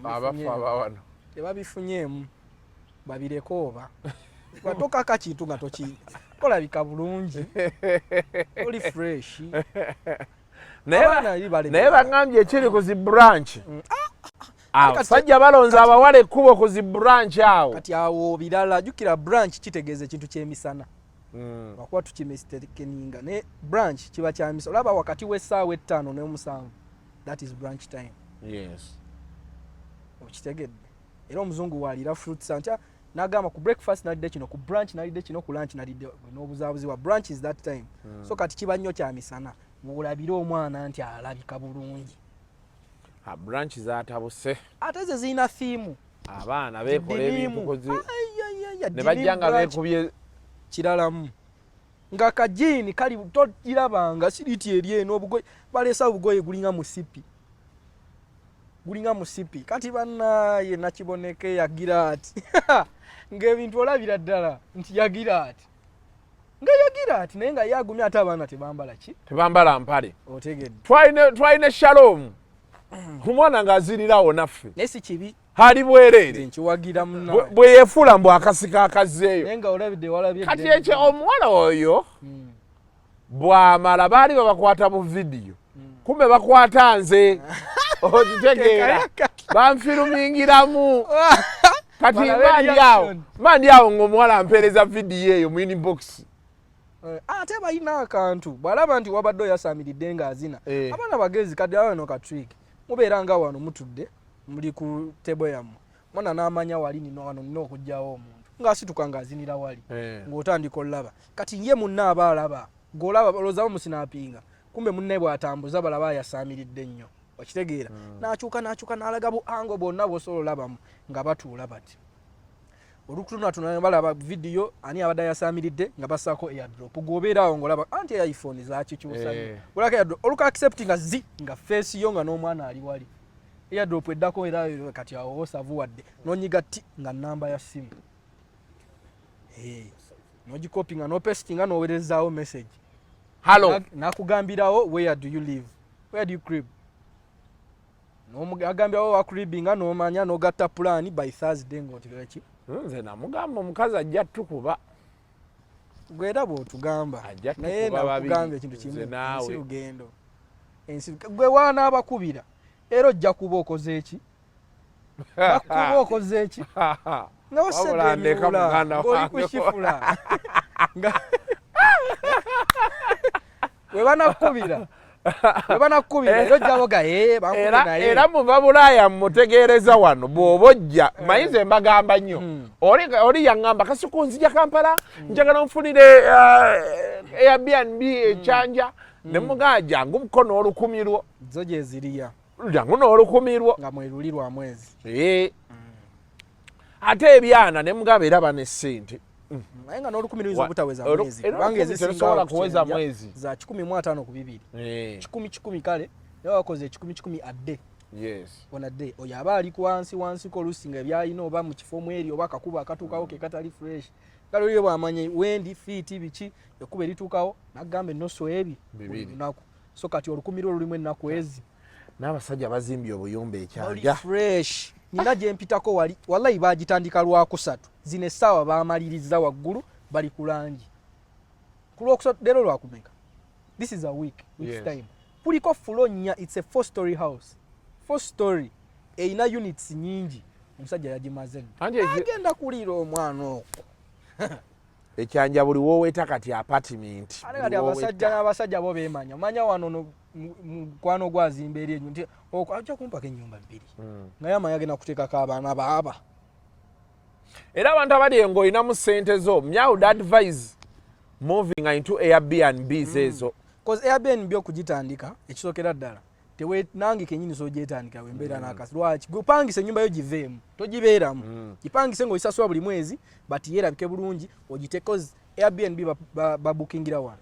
abafa abawano
tebabifunyeemu babireko oba watokaka kintu nga olabika bulungi oli fresh
naye baŋŋambye ekiri ku zi branch Abasajja balonza abawala ekkubo ku zi branch awo.
Kati awo birala jukira branch kitegeeza ekintu ky'emisana. Wakuba tukimistekeninga ne branch kiba kya misana. Olaba wakati w'essaawa 5 n'omusanvu. That is branch time.
Yes.
Okitegedde. Era omuzungu waalira fruit salad. Nagamba ku breakfast nalidde kino, ku brunch nalidde kino, ku lunch nalidde n'obuzaabuzi wa branch is that time. So kati kiba nnyo kya misana. Mulabire omwana nti alabika bulungi.
Branch zaatabuse.
Ate ze zirina theme.
Abaana beekola ebintu ne bajja nga beekubye
kiralamu. Nga kajiini kali tokirabanga siriti eri eno obugoye baleesa obugoye gulinga musipi. Gulinga musipi. Kati bannaye nakiboneke yagira ati. Ng'ebintu olabira ddala nti yagira ati. Nga yagira ati naye nga yagumya ate abaana tebambala ki?
Tebambala mpale.
Otegedde.
Twaine shalom. Omwana ng'azirirawo naffe.
Naye si kibi.
Hali bwereere.
Nkiwagira munna.
Bwe yeefula mbu akasika akazzeeyo.
Naye nga olabidde walabye.
Kati ekyo omuwala oyo bw'amala baali babakwata mu vidiyo. Kumbe bakwata nze. Okitegeera. Banfirumingiramu. Kati mandi awo ng'omuwala ampeereza vidiyo eyo mu inbox.
Ate balina akantu bw'alaba nti wabadde oyasaamiridde ng'azina. Abaana bagezi kadde awano ka trick. Mubeera nga wano mutudde muli ku tebo yammwe. Mwana n'amanya wali nino wano nina okugyawo omuntu. Ng'asituka ng'azinira wali. Ng'otandika olaba. Kati ye munna aba alaba. Ng'olaba olowooza bamusinaapinga. Kumbe munne bw'atambuza balaba yasaamiridde nnyo. Okitegeera. N'akyuka n'alaga bu ango bonna bw'osobola olabamu nga batuula bati. Olukutunatuna balaba vidiyo ani abadde yasaamiridde nga bassaako airdrop. Gwobeera awo ng'olaba anti iPhone zaakikyusa. Olaka airdrop oluka accepting nga face yo nga n'omwana ali wali. Airdrop eddako era kati awo osavuwadde n'onyiga ti nga namba ya simu. N'ogikopi nga n'opestinga n'oweerezaawo message.
Hello.
Nakugambirawo where do you live? Where do you crib? Agambirawo wa cribinga n'omanya n'ogatta plan by Thursday ng'otegera ki?
Nze namugamba omukazi ajja tukuba.
Gwera bw'otugamba. Naye nakugamba ekintu kimu. Ensi lugendo. Gwe waana abakubira. Era ojja kuba okoze eki? Bakuba okoze eki? Nga osedde emibula. Ng'oli kushifula. We banakubira. Era ojja boga bankubira naye.
Era muva Bulaaya mutegeereza wano bw'oba ojja mayize mbagamba nnyo. Oli yaŋŋamba kasiku nzija Kampala njagala nfunire Airbnb ekyanja ne mugamba jangu mukono olukumirwo.
Zo gye ziriya.
Jangu n'olukumirwo.
Nga mwerulirwa mwezi.
Ate ebyana ne mugamba era bane ssente.
Naye nga n'olukumirwa obutaweza mwezi.
Kubanga ezisinga kuweza mwezi.
Za 15 ku 2. 10 kale. Naye wakoze 10 a day.
Yes.
On a day. Oyo aba ali wansi ko lusinga ebyalina oba mu kifo mu eri oba akakuba akatuukawo ke katali fresh. Kale oyo bw'amanye wendi feet biki ekuba erituukawo n'agamba ennoso ebi. Lunaku. So kati olukumirwa olulimu ennaku ezi.
N'abasajja bazimbye obuyumba ekyanja.
Fresh. Nina gye mpitako wali wallahi baagitandika lwakusatu. Zine essaawa baamaliriza waggulu bali ku langi. Ku lwokusatu leero lwakumeka. This is a week time. Kuliko fulo nnya, it's a 4-story house. 4-story. Eyina units nyingi. Omusajja yagimaze. Agenda kuliira omwana okwo.
Ekyanja buli wooweeta kati apartment.
Kati abasajja n'abasajja bo beemanya. Manya wano mukwano gwazimba eri enyu nti ajja kumpako ennyumba 2. Naye amaye agenda kuteekako abaana baaba.
Era abantu abali ng'olinamu ssente zo, I would advise moving into Airbnbs ezo.
Because Airbnb okugitandika ekisookera ddala. Nange kennyini sogyetandika bwe mbeera n'akasi. Lwaki? Gupangise ennyumba yo giveemu, togibeeramu. Gipangise ng'ogisasula buli mwezi, but yerabike bulungi ogiteeko Airbnb babookingira wano.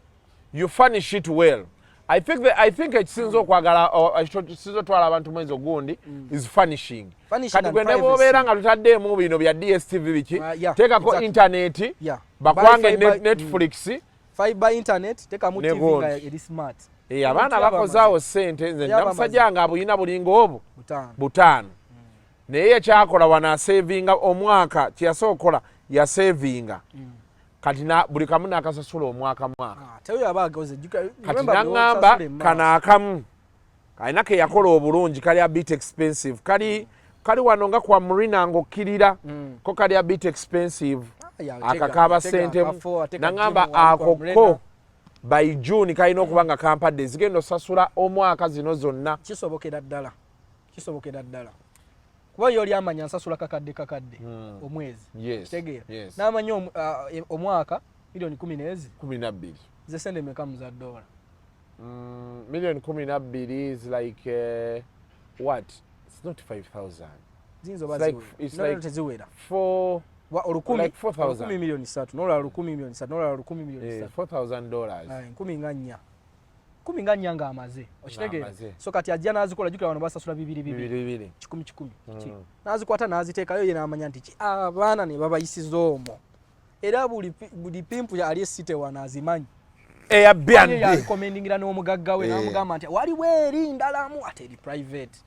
You furnish it well. I think ekisinza okwagala ekisinza otwala abantu mwezi ogundi is furnishing. Kati gwe ne bw'obeera nga tutaddeemu bino bya DSTV biki, teekako internet, bakwange Netflix,
fiber internet, teekamu TV nga eri smart.
Abaana bakozaawo ssente, nze namusajja nga abuyina bulinga obwo 5. Naye ekyakola wano asevinga omwaka kyeyasookola yasevinga. Kati buli kamu n'akasasula omwaka. Kati n'aŋŋamba kano akamu kalina ke yakola obulungi kali a bit expensive kali kali wano nga kwa Marina ng'okkirira ko kali a bit expensive akakaaba ssente nangamba akokko by June kalina okuba nga kampadde zigenda osasula omwaka zino zonna.
Kisobokera ddala kuba yoli amanya nsasula kakadde omwezi kitegeera n'amanya omwaka milioni 12 ze sente meka $100
million 12 is like what? It's not 5,000. It's like
teziwera
for like 4,000
milioni 3 nola 10 milioni 3 nola 10 milioni 3
$4,000
10 nga nnya nga amaze okitegeera so kati ajja n'azikola jukira wano basasula 2 10 n'azikwata n'aziteekayo ye n'amanya nti abaana ne babayisiza omwo era buli pimpu ali esite wano azimanyi yakomendingira n'omugagga we n'amugamba nti waliwo eri ndalamu ate eri private.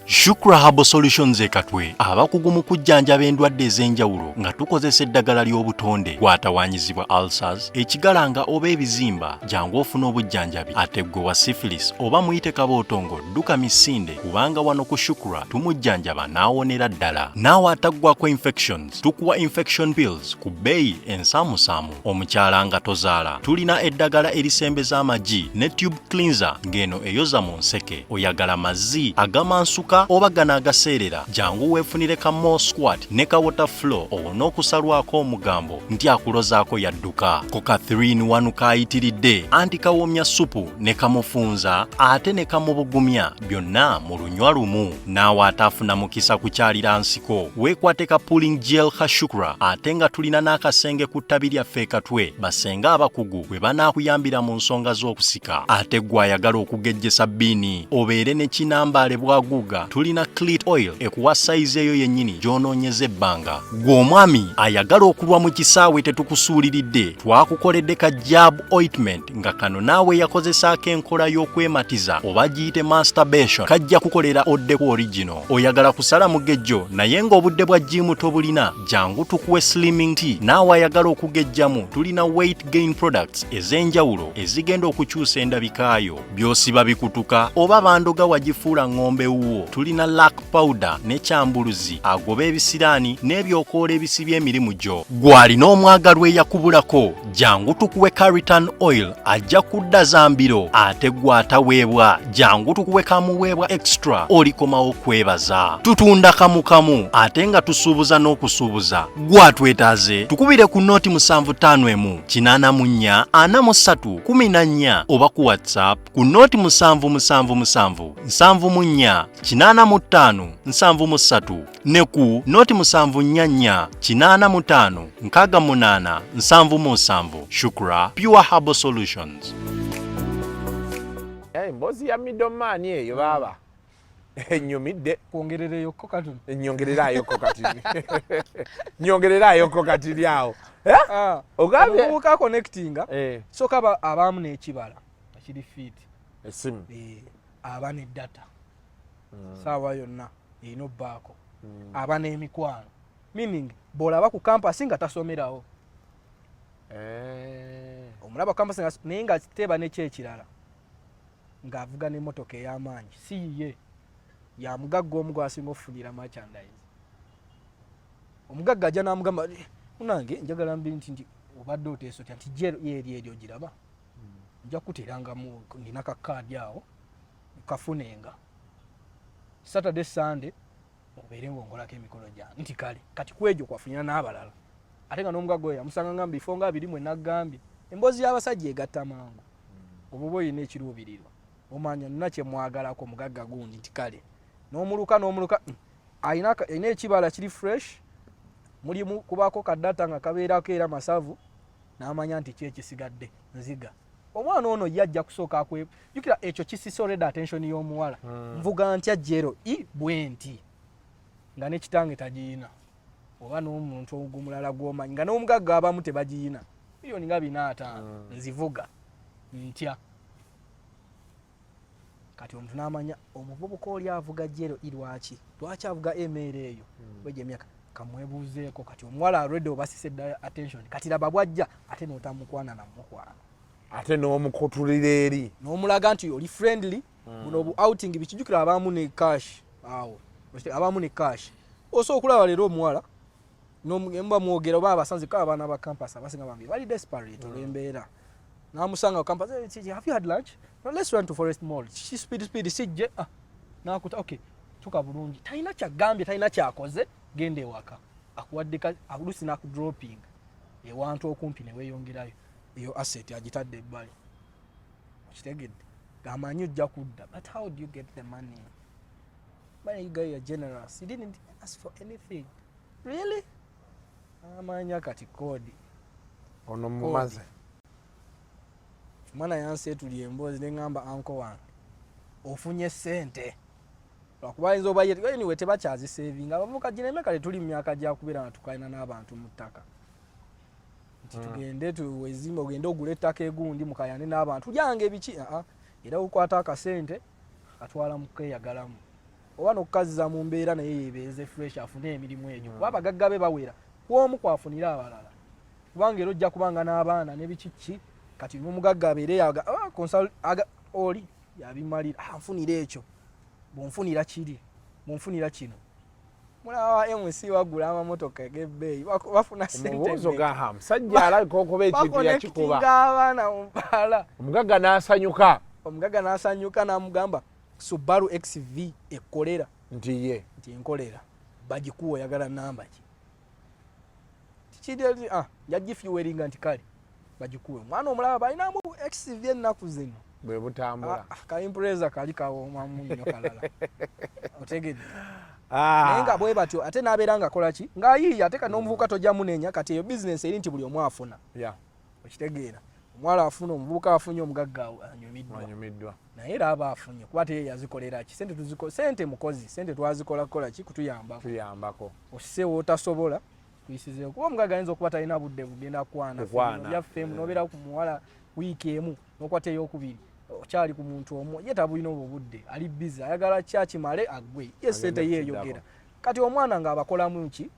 Shukra Herbal Solutions ekatwe abakugu mu kujjanjaba endwadde ez'enjawulo nga tukozesa eddagala ly'obutonde gwatawanyizibwa ulcers ekigalanga oba ebizimba jangu ofuna obujjanjabi ate gwe wa syphilis oba muyite kabootongo dduka misinde kubanga wano ku Shukra tumujjanjaba n'awonera ddala naawe ataggwako infections tukuwa infection pills ku bbeeyi ensaamusaamu omukyala nga tozaala tulina eddagala erisembeza amagi ne tube cleanser ng'eno eyoza mu nseke oyagala mazzi agamansuka oba gana agaseerera jangu weefunire ka More Squat ne ka Water Flow owona okusalwako omugambo nti akulozaako yadduka ko ka 3-in-1 kayitiridde anti kawoomya supu ne kamufunza ate ne kamubugumya byonna mu lunywa lumu naawe ataafuna mukisa kukyalira nsiko weekwate ka pulling gel ka Shukra ate nga tulina n'akasenge ku ttabi lyaffe katwe basenga abakugu bwe banaakuyambira mu nsonga z'okusika ate gwe ayagala okugejjesa bbiini obeere ne kinambaale bwaguuga tulina clit oil ekuwa size eyo yennyini gy'onoonyeza ebbanga gw'omwami ayagala okulwa mu kisaawe tetukusuuliridde twakukoledde ka jab ointment nga kano naawe yakozesaako enkola y'okwematiza oba giyite masturbation kajja kukolera oddeku original oyagala kusala mugejjo naye ng'obudde bwa jimu tobulina jangu tukuwe slimming tea naawe ayagala okugejjamu tulina weight gain products ez'enjawulo ezigenda okukyusa endabikaayo by'osiba bikutuka oba bandoga wagifuula ng'ombe wuwo tulina lack powder ne kyambuluzi agoba ebisiraani n'ebyokoola ebisibya emirimu gyo gw'alina omwagalwa eyakubulako jangu tukuwe Caritan oil ajja kudda zambiro ate gw'ataweebwa jangu tukuwe kamuweebwa extra olikomawo kwebaza tutunda kamu ate nga tusuubuza n'okusuubuza gw'atwetaaze tukubire ku nooti 751 884 43 oba ku WhatsApp ku nooti 777 74 85 73 ne ku nooti 744 85 68 77 Shukra Pure Herbal Solutions.
Mbozi ya middleman eyo baba enyumidde
kwongerereyokko katuni
nyongererayokko katiri awo
ogambye obuka connectinga soka abamu n'ekibala akiri fit
esimu
aba ne data saawa yonna erina obbaako aba n'emikwano meaning bw'olaba ku campus nga tasomerawo omulaba campus naye nga teeba nekyekirala ng'avuga n'emmotoka ey'amaanyi si ye yamugagga omu gwasinga okufunira merchandise omugagga ajja n'amugamba munange njagala mbiri nti obadde oteesa otya nti eri ogiraba nja kuteerangamu nina kakaadi awo kafunenga Saturday Sunday obeere ng'ongolako emikolo gyange nti kale kati kwegyo kwafunira n'abalala ate nga n'omugagga oyo yamusanga ngamba bifo nga 20 naggambye emboozi y'abasajja egatta mangu obuba oyina ekiruubirirwa omanya nina kyemwagalako omugagga gundi nti kale n'omuluka ayina ekibala kiri fresh mulimu kubaako kaddata nga kabeerako era masavu n'amanya nti kyekisigadde nziga omwana ono yajja kusooka jukira ekyo kisisoleda attention y'omuwala nvuga ntya jero bwenti nga nekitange tagiyina oba n'omuntu ogumulala gw'omanyi nga n'omugagga abamu tebagiyina miliyoni nga 4-5 nzivuga ntya kati omuntu n'amanya omuvubuka oli avuga jero lwaki avuga emeera eyo bwegyo emyaka kamwebuuzeeko kati omuwala already obasisedde attention kati laba bwajja ate n'otamukwana namukwana
ate n'omukutulira eri
n'omulaga nti oli friendly buno obu outing bikijukira abamu ne cash awo abamu ne cash oso okulaba leero omuwala nomba mwogera oba abasanze ka abaana ba campus abasinga bambi bali desperate olw'embeera namusanga ku campus have you had lunch no, let's run to Forest Mall speed sijje nakuta okay tuka bulungi talina kyagambye talina kyakoze gende ewaka akuwadde akulusi nakudropping ewantu okumpi ne weeyongerayo eyo asset agitadde ebbali kitegedde gamanyi ojja kudda but how do you get the money? But you guys are generous. You didn't ask for anything. Really? Amanya kati kodi.
Ono mumaze.
Mwana yanse tuli embozi nengamba anko wange. Ofunye sente. Lwakubayinza obayeti anyway tebakyazi saving. Abavuka jineme kale tuli myaka gya kubera natukaina n'abantu mu ttaka. Tugende tuwezima ogende ogule ettaka egundi mukayane n'abantu. Jange ebiki era ukwata akasente atwala mukeyagalamu. Oba n'okukaziza mu mbeera naye yeebeeze fresh afune emirimu egyo kuba abagagga be bawera kwomu kwafunira abalala kubanga era ojja kubanga n'abaana n'ebikiki kati n'omugagga abeere oli yabimalira nfunira ekyo bwonfunira kiri bwonfunira kino mulaba MC wagula amamotoka g'ebbeeyi bafuna sente
mubuuzo gaha musajja alabika okuba ekintu yakikuba
abaana mu mpaala
omugagga n'asanyuka n'amugamba Subaru XV ekolera nti
enkolera bagikuwa oyagala namba ki tikideli yagifuweringa nti kale bagikuwe mwana omulaba balinamu XV ennaku zino
bwe butambula
ka impreza kali kawooma munnyo kalala otegedde naye nga bwe batyo ate n'abeera nga akola ki ng'ayiiya ate kati n'omuvubuka tojja munenya kati eyo bizinesi eri nti buli omu afuna okitegeera omwala afuna omuvubuka afunye omugagga anyumiddwa naye era aba afunye kuba te yazikolera ki sente mukozi sente twazikola kukola ki kutuyambako osise wootasobola tuyisizeeko kuba omugagga ayinza okuba talina budde bugenda kwana byaffe nobeera ku muwala wiiki emu n'okwata ey'okubiri okyali ku muntu omu ye tabulina obwo budde ali bizi ayagala kyakimale agwe ye sente yeeyogera kati omwana ng'abakolamu ki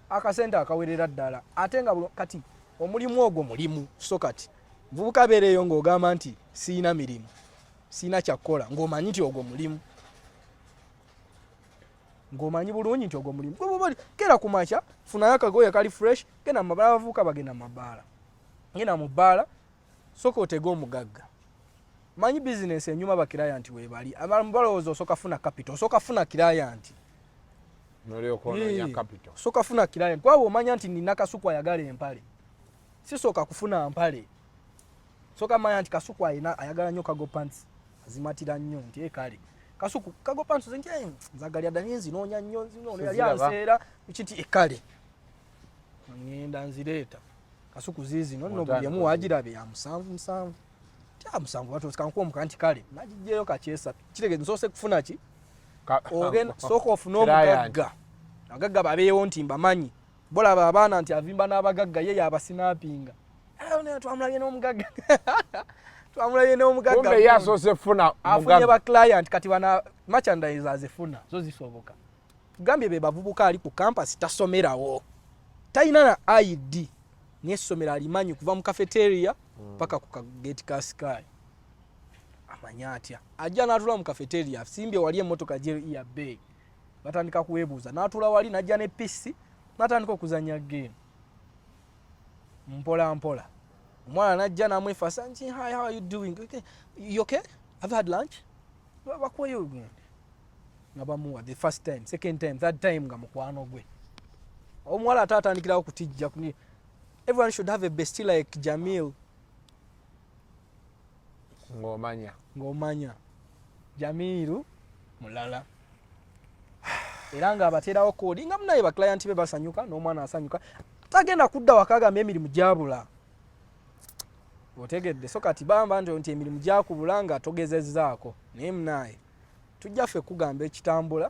akasente akawerera ddala ate nga kati omulimu ogwo mulimu so kati vubuka beereyo ng'ogamba nti siina mirimu siina kyakkola ng'omanyi nti ogwo mulimu ng'omanyi bulungi nti ogwo mulimu kera ku makya funayo akagoye kali fresh genda mu mabaala abavubuka bagenda mu mabaala ngenda mu bbaala soka otege omugagga manyi bizinesi enyuma bakirayanti weebali abamu balowooza osooka funa capital osooka funa kirayanti osooka funa kirayanti kuba omanya nti nina kasuku ayagala empale sisooka kufuna mpale soka manya nti kasuku ayagala nnyo kago pants azimatira nnyo nti kale kasuku kago pants nti nzagalya dani zinoonya nnyo zino yali anseera kiti kale ngenda nzireeta kasuku zizino nno buli emu wagirabe ya 7 musanvu watu sikankuwa mukanti kale nagijeyo kakyesa kitegeze nsoose kufuna ki ogenda sooka ofuna omugagga abagagga babeewo nti mbamanyi bolaba abaana nti avimba n'abagagga ye yabasinapinga twamulabye n'omugagga
kumbe yasoose funa
afunye ba client kati wana merchandise azifuna zo zisoboka tugambye be bavubuka ali ku campus tasomerawo talina na ID n'essomero alimanyi kuva mu cafeteria paka ku kageti ka Sky amanya atya ajja n'atula mu cafeteria simbye wali emmotoka gye ya bay batandika kuwebuuza n'atula wali n'ajja ne PC n'atandika okuzanya game mpola mpola omwana najja namwefasa nti hi how are you doing you okay have you had lunch bakuwayo nga bamuwa the first time second time third time nga mukwano gwe omuwala atatandikirawo kutijja kuni everyone should have a bestie like Jamil ng'omanya Jamiru mulala era nga abateerawo koodi nga munaye baklayant be basanyuka n'omwana asanyuka tagenda kudda wakagamba emirimu gyabula otegedde so kati bamba nti emirimu gyakubula nga togezezzaako naye munaye tujja ffe kugamba ekitambula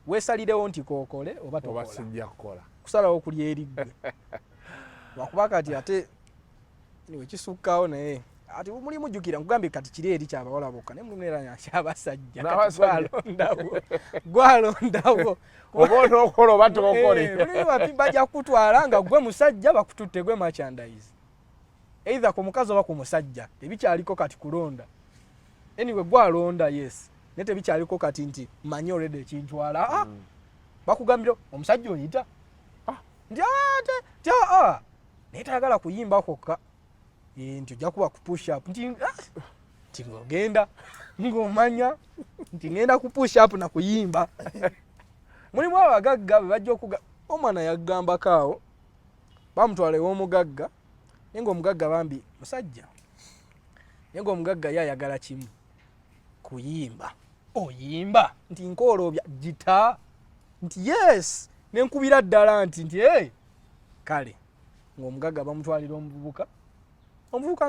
weesalirewo nti kookole oba
tokola
kusalawo kulya eriggwe lwakuba kati ate wekisukkawo naye ati mulimu jjukira nkugambye kati kiri eri kyabawala bokka naye mulimu era kyabasajja gwalondawo
oba onookola oba tookole
bajja kutwala nga gwe musajja bakututte gwe merchandise either ku mukazi oba ku musajja ebikyaliko kati kulonda anyway gwalonda yes naye tebikyaliko kati nti manyi already ekintwala bakugambira omusajja oyita nti naye tayagala kuyimba kokka nti ojja kuba kupush up nti ng'ogenda ng'omanya nti ngenda kupush up na kuyimba. Mulimu abagagga be bajja omwana yaggambako awo bamutwala ew'omugagga naye ng'omugagga bambi musajja naye ng'omugagga ye ayagala kimu kuyimba. Oyimba nti nkoolobya gita nti yes nenkubira ddala nti kale ng'omugagga bamutwalira omuvubuka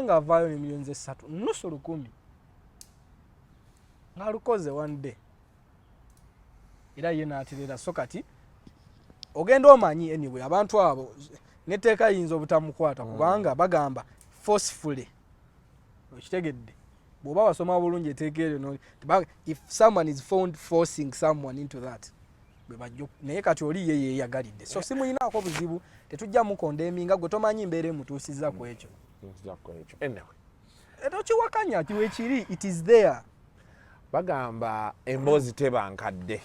ng'avaayo ne miliyoni 3 nusu 100 ng'alukoze one day era ye n'aterera. So kati ogenda omanyi anyway abantu abo netteeka yinza obutamukwata kubanga bagamba forcefully okitegedde bw'oba wasoma bulungi etteeka eryo if someone is found forcing someone into that naye kati oli ye yeeyagalidde so simuyinaako buzibu tetujja mukonda eminga gwe tomanyi mbeera emutuusiza ku ekyo tokiwakanya kiwe kiri it is there.
Bagamba emboozi teba nkadde.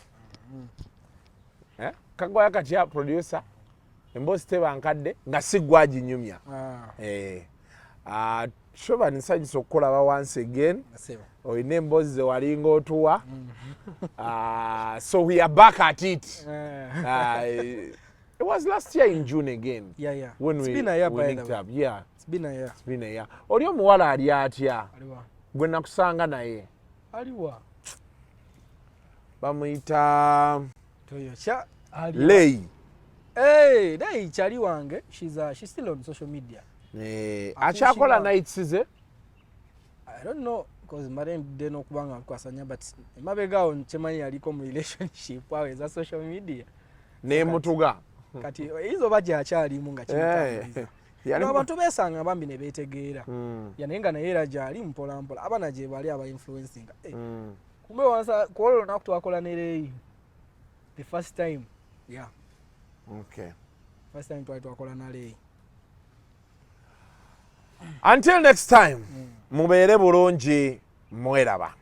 Kagwaya katya producer emboozi teba nkadde nga si gwaginyumya. Shoba nisanyusa okukolaba once again. Oyina emboozi ze walinga otuwa. So we are back at it. It was last year in June again.
Yeah.
When
it's been a year by
linked up. Yeah.
It's been a year.
Oli omuwala ali atya?
Aliwa.
Gwe nakusanga naye.
Aliwa.
Bamuyita
Toyocha.
Lei.
Hey, Lei chali wange. She's still on social media.
Achakola nights ze?
I don't know because Mariam didn't know kubanga kwasanya but mabegao nchemanyi aliko mu relationship awe za social media.
Ne mutuga.
Kati hizo baje achali munga chimutanga. No abantu besanga bambi ne betegeera. Yanenga na era jali mpola mpola abana je bali aba influencing. Kumbe wansa kwolo nakutwakola nerei. The first time. Yeah.
Okay.
First time twakola nalei.
Until next time, mubeere bulungi mweraba.